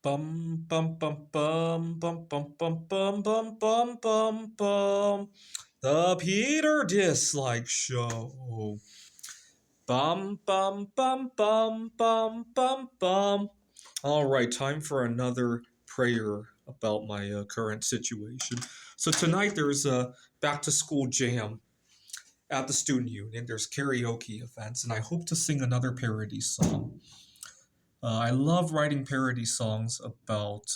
Bum bum bum bum bum bum bum bum bum bum bum bum. The Peter Dislike Show. Bum bum bum bum bum bum bum. All right, time for another prayer about my current situation. So tonight there's a back to school jam at the student union. There's karaoke events, and I hope to sing another parody song. I love writing parody songs about.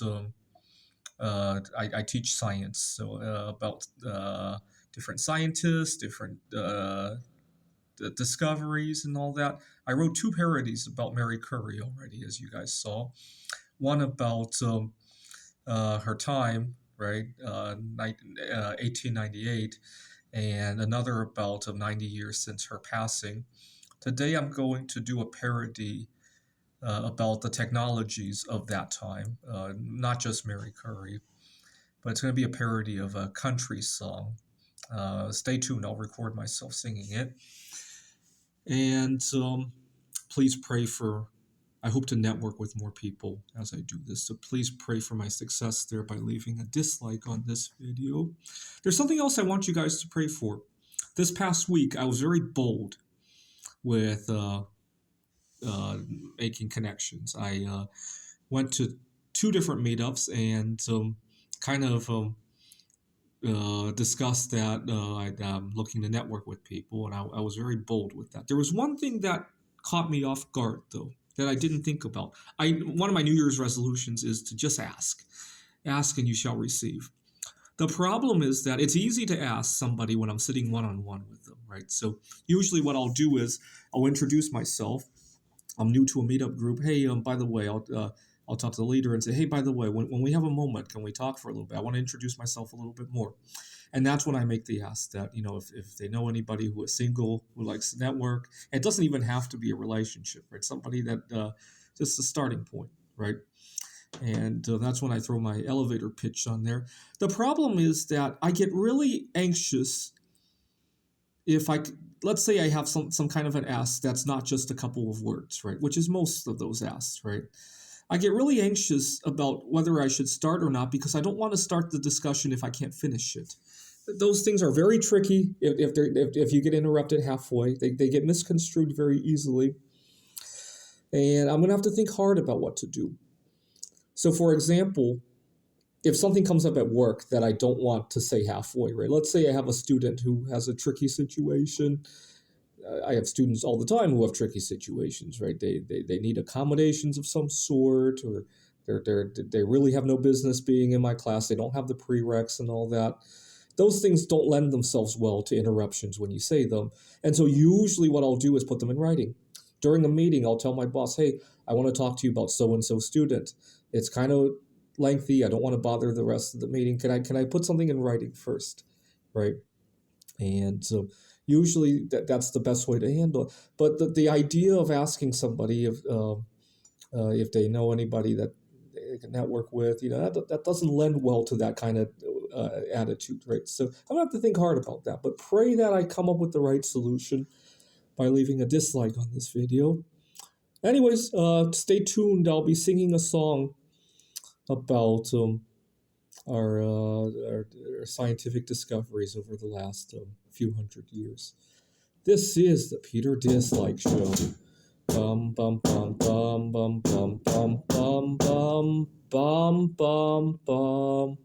I teach science, so about different scientists, different discoveries, and all that. I wrote two parodies about Mary Curie already, as you guys saw. One about her time, right, 1898, and another about 90 years since her passing. Today I'm going to do a parody about the technologies of that time, not just Mary Curie, but it's going to be a parody of a country song. Stay tuned, I'll record myself singing it. And please pray for, I hope to network with more people as I do this. So please pray for my success there by leaving a dislike on this video. There's something else I want you guys to pray for. This past week, I was very bold with making connections. I went to two different meetups and kind of discussed that I'm looking to network with people, and I was very bold with that. There was one thing that caught me off guard, though, that I didn't think about. One of my New Year's resolutions is to just ask. Ask and you shall receive. The problem is that it's easy to ask somebody when I'm sitting one-on-one with them, right? So usually what I'll do is I'll introduce myself. I'm new to a meetup group. Hey, by the way, I'll talk to the leader and say, hey, by the way, when we have a moment, can we talk for a little bit? I want to introduce myself a little bit more. And that's when I make the ask that, if they know anybody who is single, who likes to network, it doesn't even have to be a relationship, right? Somebody that just a starting point, right? And that's when I throw my elevator pitch on there. The problem is that I get really anxious if let's say I have some kind of an ask that's not just a couple of words, right? Which is most of those asks, right? I get really anxious about whether I should start or not because I don't want to start the discussion if I can't finish it. Those things are very tricky if you get interrupted halfway. They get misconstrued very easily. And I'm going to have to think hard about what to do. So, for example, if something comes up at work that I don't want to say halfway, right? Let's say I have a student who has a tricky situation. I have students all the time who have tricky situations, right? They need accommodations of some sort, or they really have no business being in my class. They don't have the prereqs and all that. Those things don't lend themselves well to interruptions when you say them. And so usually what I'll do is put them in writing. During a meeting, I'll tell my boss, hey, I want to talk to you about so-and-so student. It's kind of lengthy. I don't want to bother the rest of the meeting. Can I put something in writing first, right? And so usually that's the best way to handle it. But the idea of asking somebody if they know anybody that they can network with, that doesn't lend well to that kind of attitude, right? So I'm going to have to think hard about that. But pray that I come up with the right solution by leaving a dislike on this video. Anyways, stay tuned. I'll be singing a song about our scientific discoveries over the last few hundred years. This is the Peter Dislike Show. Bum bum bum bum bum bum bum bum bum bum bum bum.